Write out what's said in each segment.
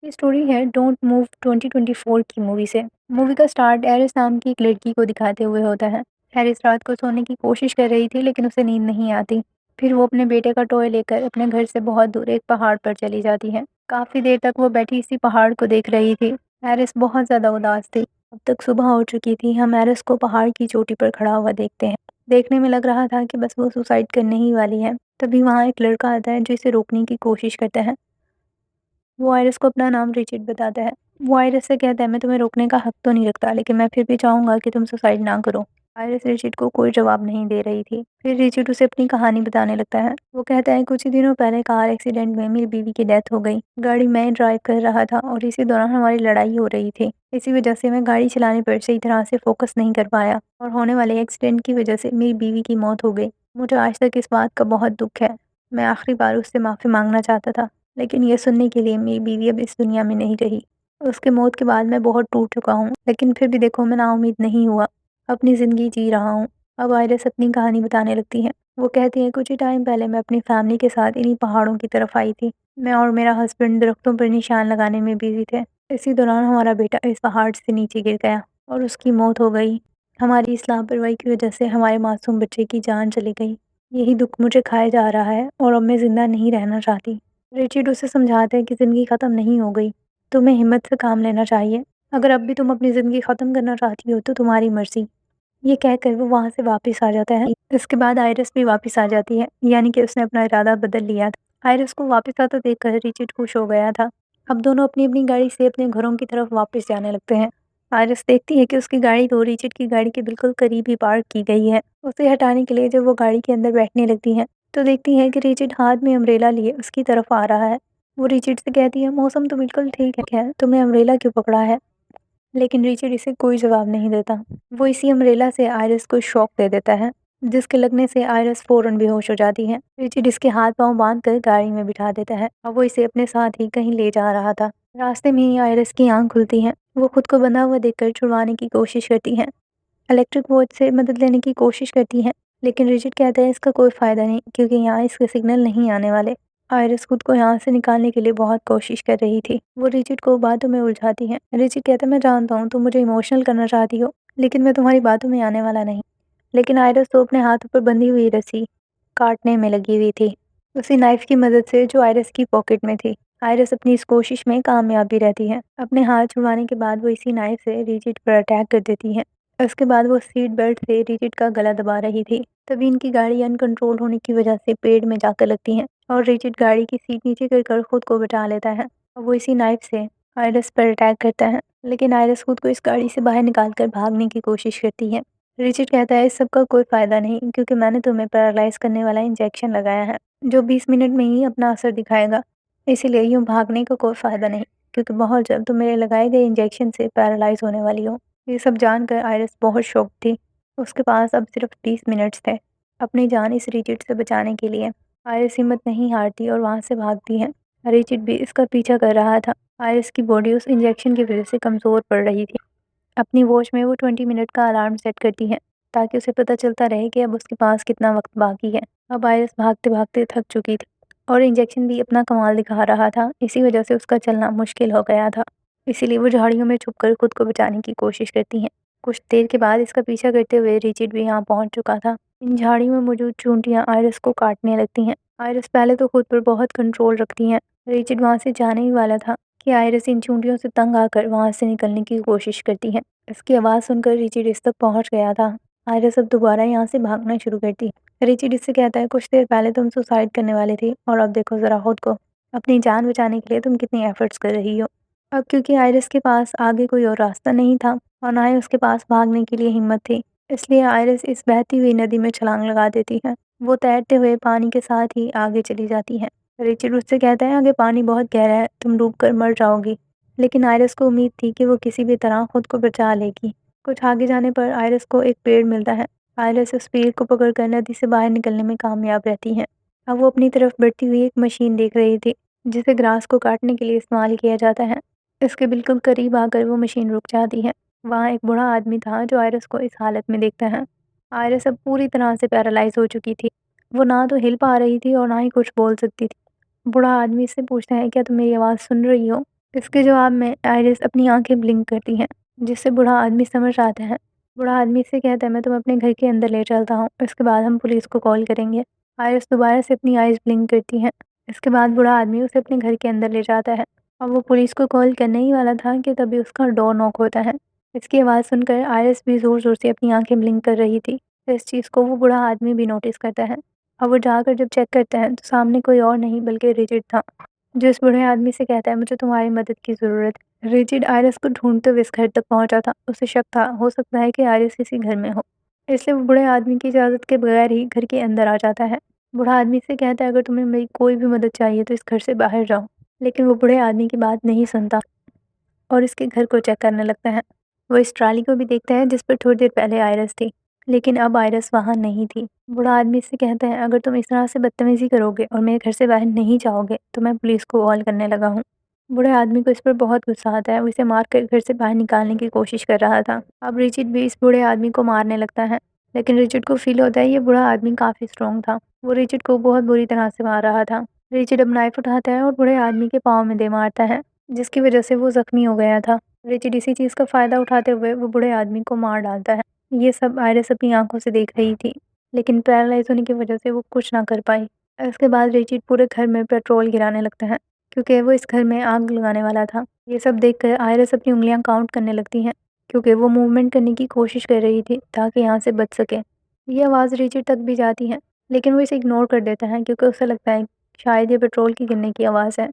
ये स्टोरी है don't move 2024 की मूवी से। मूवी का स्टार्ट एरिस नाम की एक लड़की को दिखाते हुए होता है। एरिस रात को सोने की कोशिश कर रही थी लेकिन उसे नींद नहीं आती। फिर वो अपने बेटे का टॉय लेकर अपने घर से बहुत दूर एक पहाड़ पर चली जाती है। काफी देर तक वो बैठी इसी पहाड़ को देख रही थी। एरिस बहुत ज्यादा उदास थी। अब तक सुबह हो चुकी थी। हम एरिस को पहाड़ की चोटी पर खड़ा हुआ देखते हैं। देखने में लग रहा था कि बस वो सुसाइड करने ही वाली है। तभी वहाँ एक लड़का आता है जो इसे रोकने की कोशिश करता है। वो आइरिस को अपना नाम रिचर्ड बताता है। वो आइरिस से कहता है मैं तुम्हें रोकने का हक तो नहीं रखता लेकिन मैं फिर भी चाहूंगा कि तुम सुसाइड ना करो। आइरिस रिचर्ड को कोई जवाब नहीं दे रही थी। फिर रिचर्ड उसे अपनी कहानी बताने लगता है। वो कहता है कुछ ही दिनों पहले कार एक्सीडेंट में मेरी बीवी की डेथ हो गई। गाड़ी मैं ड्राइव कर रहा था और इसी दौरान हमारी लड़ाई हो रही थी। इसी वजह से मैं गाड़ी चलाने पर सही तरह से फोकस नहीं कर पाया और होने वाले एक्सीडेंट की वजह से मेरी बीवी की मौत हो गई। मुझे आज तक इस बात का बहुत दुख है। मैं आखिरी बार उससे माफ़ी मांगना चाहता था लेकिन ये सुनने के लिए मेरी बीवी अब इस दुनिया में नहीं रही। उसके मौत के बाद मैं बहुत टूट चुका हूँ लेकिन फिर भी देखो मैं नाउम्मीद नहीं हुआ। अपनी ज़िंदगी जी रहा हूँ। अब आइरिस अपनी कहानी बताने लगती है। वो कहती है कुछ ही टाइम पहले मैं अपनी फैमिली के साथ इन्हीं पहाड़ों की तरफ आई थी। मैं और मेरा हस्बैंड दरख्तों पर निशान लगाने में बिजी थे। इसी दौरान हमारा बेटा इस पहाड़ से नीचे गिर गया और उसकी मौत हो गई। हमारी इस लापरवाही की वजह से हमारे मासूम बच्चे की जान चली गई। यही दुख मुझे खाए जा रहा है और अब मैं ज़िंदा नहीं रहना चाहती। रिचर्ड उसे समझाते हैं कि ज़िंदगी ख़त्म नहीं हो गई। तुम्हें हिम्मत से काम लेना चाहिए। अगर अब भी तुम अपनी ज़िंदगी ख़त्म करना चाहती हो तो तुम्हारी मर्ज़ी। ये कहकर वो वहाँ से वापस आ जाता है। इसके बाद आइरिस भी वापस आ जाती है, यानी कि उसने अपना इरादा बदल लिया था। आइरिस को वापस आता देखकर रिचर्ड खुश हो गया था। अब दोनों अपनी-अपनी गाड़ी से अपने घरों की तरफ वापस जाने लगते हैं। आइरिस देखती है कि उसकी गाड़ी तो रिचर्ड की गाड़ी के बिल्कुल करीब ही पार्क की गई है। उसे हटाने के लिए जब वो गाड़ी के अंदर बैठने लगती है तो देखती है कि रिचर्ड हाथ में अम्ब्रेला लिए उसकी तरफ आ रहा है। वो रिचर्ड से कहती है मौसम तो बिल्कुल ठीक है, तुमने अम्ब्रेला क्यों पकड़ा है? लेकिन रिचर्ड इसे कोई जवाब नहीं देता। वो इसी अम्ब्रेला से आइरिस को शॉक दे देता है, जिसके लगने से आइरिस फौरन बेहोश हो जाती है। रिचर्ड इसके हाथ पांव बांधकर गाड़ी में बिठा देता है और वो इसे अपने साथ ही कहीं ले जा रहा था। रास्ते में ही आइरिस की आंख खुलती है। वो खुद को बंधा हुआ देखकर छुड़वाने की कोशिश करती है। इलेक्ट्रिक वॉच से मदद लेने की कोशिश करती है लेकिन रिचर्ड कहता है इसका कोई फ़ायदा नहीं क्योंकि यहाँ इसके सिग्नल नहीं आने वाले। आइरिस खुद को यहाँ से निकालने के लिए बहुत कोशिश कर रही थी। वो रिचर्ड को बातों में उलझाती है। रिचर्ड कहता है मैं जानता हूँ तुम मुझे इमोशनल करना चाहती हो लेकिन मैं तुम्हारी बातों में आने वाला नहीं। लेकिन आइरिस तो अपने हाथों पर बंधी हुई रस्सी काटने में लगी हुई थी, उसी नाइफ की मदद से जो आइरिस की पॉकेट में थी। आइरिस अपनी इस कोशिश में कामयाब भी रहती है। अपने हाथ छुड़वाने के बाद वो इसी नाइफ से रिचर्ड पर अटैक कर देती है। उसके बाद वो सीट बेल्ट से रिचर्ड का गला दबा रही थी। तभी इनकी गाड़ी अनकंट्रोल होने की वजह से पेड़ में जाकर लगती है और रिचर्ड गाड़ी की सीट नीचे कर खुद को बचा लेता है और वो इसी नाइफ से आइरिस पर अटैक करता है। लेकिन आइरिस खुद को इस गाड़ी से बाहर निकालकर भागने की कोशिश करती है। रिचर्ड कहता है इस सब का कोई फ़ायदा नहीं क्योंकि मैंने तुम्हें पैरालाइज़ करने वाला इंजेक्शन लगाया है जो 20 मिनट में ही अपना असर दिखाएगा। इसीलिए यूँ भागने का कोई फ़ायदा नहीं क्योंकि बहुत जल्द तुम मेरे लगाए गए इंजेक्शन से पैरालाइज़ होने वाली हो। ये सब जानकर आइरिस बहुत शॉक थी। उसके पास अब सिर्फ 20 मिनट्स थे अपनी जान इस रिचर्ड से बचाने के लिए। आइरिस हिम्मत नहीं हारती और वहाँ से भागती है। रिचर्ड भी इसका पीछा कर रहा था। आइरिस की बॉडी उस इंजेक्शन की वजह से कमज़ोर पड़ रही थी। अपनी वॉच में वो 20 मिनट का अलार्म सेट करती है ताकि उसे पता चलता रहे कि अब उसके पास कितना वक्त बाकी है। अब आइरिस भागते-भागते थक चुकी थी और इंजेक्शन भी अपना कमाल दिखा रहा था। इसी वजह से उसका चलना मुश्किल हो गया था। इसीलिए वो झाड़ियों में छुपकर खुद को बचाने की कोशिश करती है। कुछ देर के बाद इसका पीछा करते हुए रिचर्ड भी यहाँ पहुँच चुका था। इन झाड़ियों में मौजूद चूंटियाँ आइरिस को काटने लगती हैं। आइरिस पहले तो खुद पर बहुत कंट्रोल रखती हैं। रिचर्ड वहाँ से जाने ही वाला था कि आइरिस इन चूंटियों से तंग आकर वहाँ से निकलने की कोशिश करती है। इसकी आवाज़ सुनकर रिचर्ड इस तक पहुँच गया था। आइरिस अब दोबारा यहाँ से भागना शुरू करती। रिचर्ड इससे कहता है कुछ देर पहले तुम सुसाइड करने वाले थे और अब देखो ज़रा खुद को। अपनी जान बचाने के लिए तुम कितनी एफर्ट्स कर रही हो। अब क्योंकि आइरिस के पास आगे कोई और रास्ता नहीं था और ना ही उसके पास भागने के लिए हिम्मत थी, इसलिए आइरिस इस बहती हुई नदी में छलांग लगा देती है। वो तैरते हुए पानी के साथ ही आगे चली जाती है। रिचर्ड उससे कहता है आगे पानी बहुत गहरा है, तुम डूबकर मर जाओगी। लेकिन आइरिस को उम्मीद थी कि वो किसी भी तरह खुद को बचा लेगी। कुछ आगे जाने पर आइरिस को एक पेड़ मिलता है। आइरिस उस पेड़ को पकड़कर नदी से बाहर निकलने में कामयाब रहती है। अब वो अपनी तरफ बढ़ती हुई एक मशीन देख रही थी जिसे ग्रास को काटने के लिए इस्तेमाल किया जाता है। इसके बिल्कुल करीब आकर वो मशीन रुक जाती है। वहाँ एक बूढ़ा आदमी था जो आइरिस को इस हालत में देखता है। आइरिस अब पूरी तरह से पैरालाइज हो चुकी थी। वो ना तो हिल पा रही थी और ना ही कुछ बोल सकती थी। बूढ़ा आदमी इससे पूछता है क्या तुम मेरी आवाज़ सुन रही हो? इसके जवाब में आइरिस अपनी आंखें ब्लिंक करती हैं, जिससे बूढ़ा आदमी समझ आता है। बूढ़ा आदमी से कहता है, मैं तुम्हें अपने घर के अंदर ले चलता हूँ, इसके बाद हम पुलिस को कॉल करेंगे। आइरिस दोबारा से अपनी आइज़ ब्लिंक करती हैं। इसके बाद बूढ़ा आदमी उसे अपने घर के अंदर ले जाता है और वो पुलिस को कॉल करने ही वाला था कि तभी उसका डोर नॉक होता है। इसकी आवाज़ सुनकर आइरिस भी ज़ोर-ज़ोर से अपनी आंखें ब्लिंक कर रही थी। इस चीज़ को वो बूढ़ा आदमी भी नोटिस करता है और वो जाकर जब चेक करता है तो सामने कोई और नहीं बल्कि रिचर्ड था, जो इस बूढ़े आदमी से कहता है, मुझे तुम्हारी मदद की ज़रूरत है। रिचर्ड आइरिस को ढूंढते हुए इस घर तक पहुंचा था। उसे शक था, हो सकता है कि आइरिस किसी घर में हो, इसलिए वो बूढ़े आदमी की इजाज़त के बगैर ही घर के अंदर आ जाता है। बूढ़ा आदमी से कहता है, अगर तुम्हें मेरी कोई भी मदद चाहिए तो इस घर से बाहर जाओ। लेकिन वो बूढ़े आदमी की बात नहीं सुनता और इसके घर को चेक करने लगता है। वो इस ट्राली को भी देखता है जिस पर थोड़ी देर पहले आइरिस थी, लेकिन अब आइरिस वहाँ नहीं थी। बूढ़ा आदमी से कहता है, अगर तुम इस तरह से बदतमीज़ी करोगे और मेरे घर से बाहर नहीं जाओगे तो मैं पुलिस को कॉल करने लगा हूँ। बूढ़े आदमी को इस पर बहुत गुस्सा आता है। वो इसे मार कर घर से बाहर निकालने की कोशिश कर रहा था। अब रिचर्ड भी इस बूढ़े आदमी को मारने लगता है, लेकिन रिचर्ड को फील होता है ये बूढ़ा आदमी काफ़ी स्ट्रॉन्ग था। वो रिचर्ड को बहुत बुरी तरह से मार रहा था। रिचर्ड अब नाइफ उठाता है और बूढ़े आदमी के पाँव में दे मारता है, जिसकी वजह से वो ज़ख्मी हो गया था। रिचर्ड इसी चीज़ का फ़ायदा उठाते हुए वो बूढ़े आदमी को मार डालता है। ये सब आइरिस अपनी आँखों से देख रही थी, लेकिन पैरालाइज़ होने की वजह से वो कुछ ना कर पाई। इसके बाद रिचर्ड पूरे घर में पेट्रोल गिराने लगता है, क्योंकि वो इस घर में आग लगाने वाला था। ये सब देखकर आइरिस अपनी उँगलियाँ काउंट करने लगती हैं, क्योंकि वो मूवमेंट करने की कोशिश कर रही थी ताकि यहाँ से बच सके। ये आवाज़ रिचर्ड तक भी जाती है, लेकिन वो इसे इग्नोर कर देता है क्योंकि उसे लगता है शायद ये पेट्रोल की गिरने की आवाज़ है।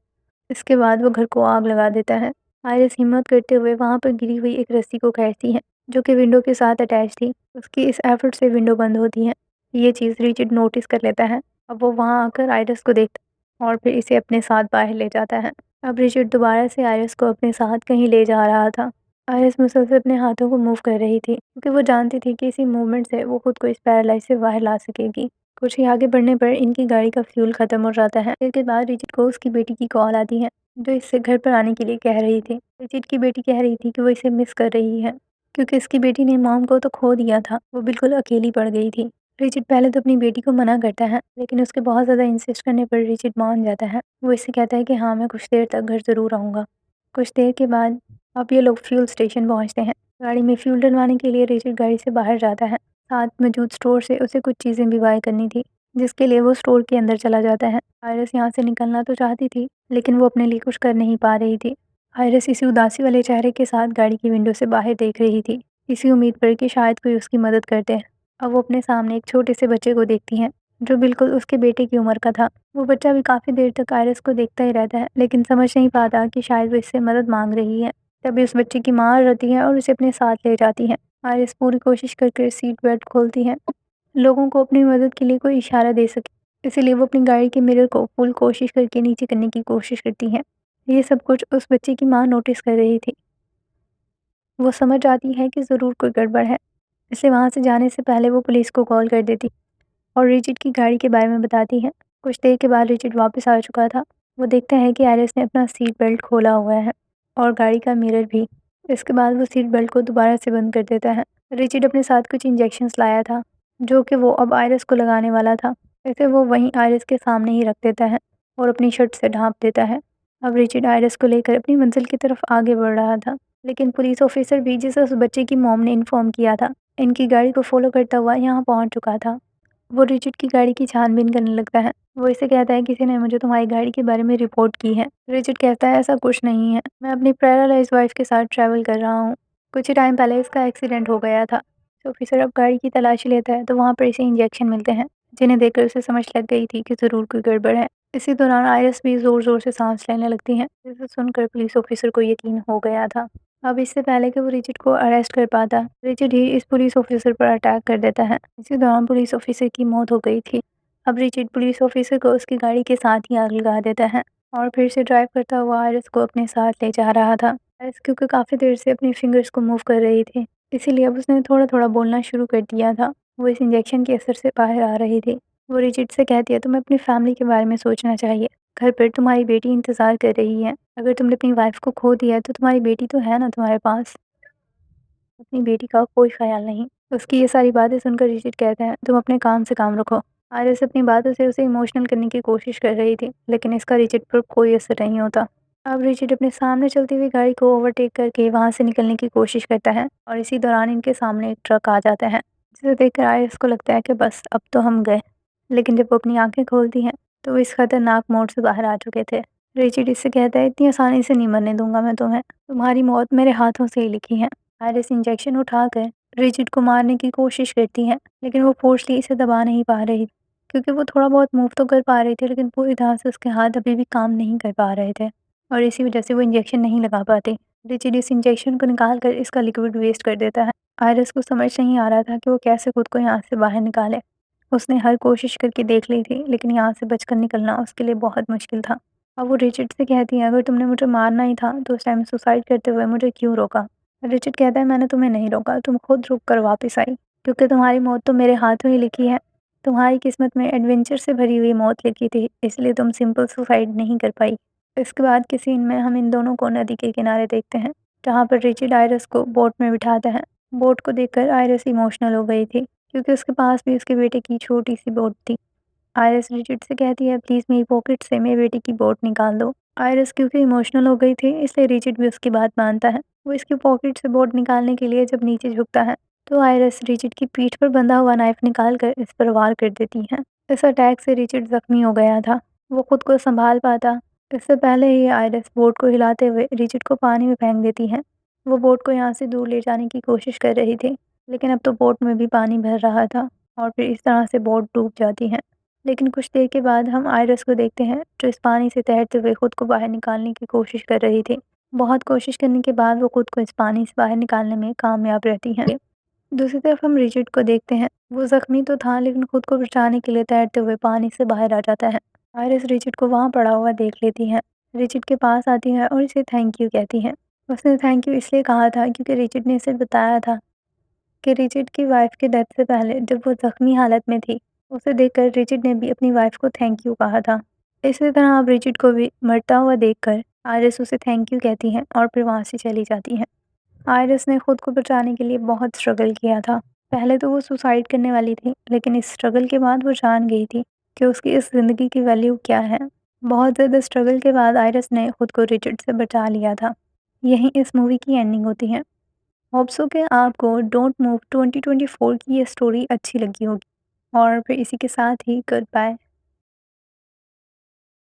इसके बाद वो घर को आग लगा देता है। आइरिस हिम्मत करते हुए वहाँ पर गिरी हुई एक रस्सी को खींचती है, जो कि विंडो के साथ अटैच थी। उसकी इस एफर्ट से विंडो बंद होती है। ये चीज़ रिचर्ड नोटिस कर लेता है। अब वो वहाँ आकर आइरिस को देखता है और फिर इसे अपने साथ बाहर ले जाता है। अब रिचर्ड दोबारा से आइरिस को अपने साथ कहीं ले जा रहा था। आइरिस मुसलसल अपने हाथों को मूव कर रही थी, क्योंकि वो जानती थी कि इसी मूवमेंट से वो खुद को इस पैरालाइज से बाहर ला सकेगी। कुछ ही आगे बढ़ने पर इनकी गाड़ी का फ्यूल खत्म हो जाता है। इसके बाद रिचर्ड को उसकी बेटी की कॉल आती है, जो इससे घर पर आने के लिए कह रही थी। रिचर्ड की बेटी कह रही थी कि वो इसे मिस कर रही है, क्योंकि इसकी बेटी ने मॉम को तो खो दिया था। वो बिल्कुल अकेली पड़ गई थी। रिचर्ड पहले तो अपनी बेटी को मना करता है, लेकिन उसके बहुत ज़्यादा इंसिस्ट करने पर रिचर्ड मान जाता है। वो इससे कहता है कि हाँ, मैं कुछ देर तक घर ज़रूर आऊँगा। कुछ देर के बाद अब ये लोग फ्यूल स्टेशन पहुँचते हैं। गाड़ी में फ्यूल डलवाने के लिए रिचर्ड गाड़ी से बाहर जाता है। साथ मौजूद स्टोर से उसे कुछ चीज़ें भी बाय करनी थी, जिसके लिए वो स्टोर के अंदर चला जाता है। आइरिस यहाँ से निकलना तो चाहती थी, लेकिन वो अपने लिए कुछ कर नहीं पा रही थी। आइरिस इसी उदासी वाले चेहरे के साथ गाड़ी की विंडो से बाहर देख रही थी, इसी उम्मीद पर कि शायद कोई उसकी मदद कर दे। अब वो अपने सामने एक छोटे से बच्चे को देखती है, जो बिल्कुल उसके बेटे की उम्र का था। वो बच्चा भी काफ़ी देर तक आइरिस को देखता ही रहता है, लेकिन समझ नहीं पाता कि शायद वो इससे मदद मांग रही है। तभी उस बच्चे की माँ आती है और उसे अपने साथ ले जाती है। आइरिस पूरी कोशिश करके सीट बेल्ट खोलती है, लोगों को अपनी मदद के लिए कोई इशारा दे सके। इसीलिए वो अपनी गाड़ी के मिरर को फुल कोशिश करके नीचे करने की कोशिश करती है। ये सब कुछ उस बच्चे की माँ नोटिस कर रही थी। वो समझ जाती है कि ज़रूर कोई गड़बड़ है, इसलिए वहाँ से जाने से पहले वो पुलिस को कॉल कर देती और रिचर्ड की गाड़ी के बारे में बताती है। कुछ देर के बाद रिचर्ड वापस आ चुका था। वो देखता है कि आइरिस ने अपना सीट बेल्ट खोला हुआ है और गाड़ी का मिरर भी। इसके बाद वो सीट बेल्ट को दोबारा से बंद कर देता है। रिचर्ड अपने साथ कुछ इंजेक्शंस लाया था, जो कि वो अब आइरिस को लगाने वाला था। इसे वो वहीं आइरिस के सामने ही रख देता है और अपनी शर्ट से ढाँप देता है। अब रिचर्ड आइरिस को लेकर अपनी मंजिल की तरफ आगे बढ़ रहा था, लेकिन पुलिस ऑफिसर भी, जिसे उस बच्चे की मॉम ने इन्फॉर्म किया था, इनकी गाड़ी को फॉलो करता हुआ यहाँ पहुँच चुका था। वो रिचर्ड की गाड़ी की छानबीन करने लगता है। वो इसे कहता है, किसी ने मुझे तुम्हारी गाड़ी के बारे में रिपोर्ट की है। रिचर्ड कहता है, ऐसा कुछ नहीं है, मैं अपनी पैरालाइज वाइफ के साथ ट्रैवल कर रहा हूँ। कुछ ही टाइम पहले इसका एक्सीडेंट हो गया था। तो ऑफिसर अब गाड़ी की तलाशी लेता है तो वहाँ पर इसे इंजेक्शन मिलते हैं, जिन्हें देखकर उसे समझ लग गई थी कि ज़रूर कोई गड़बड़ है। इसी दौरान आइरिस भी ज़ोर-ज़ोर से सांस लेने लगती है, जिसे सुनकर पुलिस ऑफिसर को यकीन हो गया था। अब इससे पहले कि वो रिचर्ड को अरेस्ट कर पाता, रिचर्ड ही इस पुलिस ऑफिसर पर अटैक कर देता है। इसी दौरान पुलिस ऑफिसर की मौत हो गई थी। अब रिचर्ड पुलिस ऑफिसर को उसकी गाड़ी के साथ ही आग लगा देता है और फिर से ड्राइव करता हुआ आइरिस को अपने साथ ले जा रहा था। आइरिस क्योंकि काफ़ी देर से अपनी फिंगर्स को मूव कर रही थी, इसीलिए अब उसने थोड़ा-थोड़ा बोलना शुरू कर दिया था। वो इस इंजेक्शन के असर से बाहर आ रही थी। वो रिचर्ड से कहती है, तुम्हें अपनी फैमिली के बारे में सोचना चाहिए। घर पर तुम्हारी बेटी इंतज़ार कर रही है। अगर तुमने अपनी वाइफ को खो दिया है तो तुम्हारी बेटी तो है ना तुम्हारे पास। अपनी बेटी का कोई ख़्याल नहीं। उसकी ये सारी बातें सुनकर रिचर्ड कहता है, तुम अपने काम से काम रखो। आइरिस अपनी बातों से उसे इमोशनल करने की कोशिश कर रही थी, लेकिन इसका रिचर्ड पर कोई असर नहीं होता। अब रिचर्ड अपने सामने चलती हुई गाड़ी को ओवरटेक करके वहाँ से निकलने की कोशिश करता है और इसी दौरान इनके सामने एक ट्रक आ जाता है, जिसे देखकर आयरिस को लगता है कि बस अब तो हम गए। लेकिन जब वो अपनी आंखें खोलती हैं तो वो इस खतरनाक मोड़ से बाहर आ चुके थे। रिचर्ड इससे कहता है, इतनी आसानी से नहीं मरने दूंगा मैं तुम्हें, तुम्हारी मौत मेरे हाथों से ही लिखी है। आयरिस इंजेक्शन उठाकर रिचर्ड को मारने की कोशिश करती है, लेकिन वो फोर्सली इसे दबा नहीं पा रही, क्योंकि वो थोड़ा बहुत मूव तो कर पा रही थी लेकिन पूरी तरह से उसके हाथ अभी भी काम नहीं कर पा रहे थे और इसी वजह से वो इंजेक्शन नहीं लगा पाती। रिचर्ड इस इंजेक्शन को निकाल कर इसका लिक्विड वेस्ट कर देता है। आयरिस को समझ नहीं आ रहा था कि वो कैसे खुद को यहाँ से बाहर निकाले। उसने हर कोशिश करके देख ली थी, लेकिन यहाँ से बचकर निकलना उसके लिए बहुत मुश्किल था। अब वो रिचर्ड से कहती है, अगर तुमने मुझे मारना ही था तो उस टाइम सुसाइड करते हुए मुझे क्यों रोका? रिचर्ड कहता है, मैंने तुम्हें नहीं रोका, तुम खुद रुक कर वापस आई, क्योंकि तुम्हारी मौत तो मेरे हाथों ही लिखी है। तुम्हारी किस्मत में एडवेंचर से भरी हुई मौत लिखी थी, इसलिए तुम सिंपल सुसाइड नहीं कर पाई। इसके बाद के सीन में हम इन दोनों को नदी के किनारे देखते हैं, जहाँ पर रिचर्ड आयरिस को बोट में बिठाता है। बोट को देखकर आयरिस इमोशनल हो गई थी, क्योंकि उसके पास भी उसके बेटे की छोटी-सी बोट थी। आयरिस रिचर्ड से कहती है, प्लीज़ मेरी पॉकेट से मेरे बेटे की बोट निकाल दो। आयरिस क्योंकि इमोशनल हो गई थी, इसलिए रिचर्ड भी उसकी बात मानता है। वो इसकी पॉकेट से बोट निकालने के लिए जब नीचे झुकता है, तो आयरिस रिचर्ड की पीठ पर बंधा हुआ नाइफ निकाल कर इस पर वार कर देती है। इस अटैक से रिचर्ड जख्मी हो गया था। वो खुद को संभाल पाता, इससे पहले ही आयरिस बोट को हिलाते हुए रिचर्ड को पानी में फेंक देती है। वो बोट को यहाँ से दूर ले जाने की कोशिश कर रही थी, लेकिन अब तो बोट में भी पानी भर रहा था और फिर इस तरह से बोट डूब जाती है। लेकिन कुछ देर के बाद हम आयरिस को देखते हैं, जो इस पानी से तैरते हुए खुद को बाहर निकालने की कोशिश कर रही थी। बहुत कोशिश करने के बाद वो खुद को इस पानी से बाहर निकालने में कामयाब रहती हैं। दूसरी तरफ हम रिचर्ड को देखते हैं। वो जख्मी तो था, लेकिन खुद को बचाने के लिए तैरते हुए पानी से बाहर आ जाता है। आयरिस रिचर्ड को वहाँ पड़ा हुआ देख लेती है। रिचर्ड के पास आती है और इसे थैंक यू कहती है। उसने थैंक यू इसलिए कहा था क्योंकि रिचर्ड ने इसे बताया था कि रिचर्ड की वाइफ की डेथ से पहले जब वो ज़ख्मी हालत में थी, उसे देखकर रिचर्ड ने भी अपनी वाइफ को थैंक यू कहा था। इसी तरह अब रिचर्ड को भी मरता हुआ देखकर आयरिस उसे थैंक यू कहती हैं और फिर वहाँ से चली जाती हैं। आयरिस ने खुद को बचाने के लिए बहुत स्ट्रगल किया था। पहले तो वो सुसाइड करने वाली थी, लेकिन इस स्ट्रगल के बाद वो जान गई थी कि उसकी इस ज़िंदगी की वैल्यू क्या है। बहुत ज़्यादा स्ट्रगल के बाद आयरिस ने खुद को रिचर्ड से बचा लिया था। यहीं इस मूवी की एंडिंग होती है। होप सो कि आपको डोंट मूव 2024 की ये स्टोरी अच्छी लगी होगी और फिर इसी के साथ ही गुड बाय।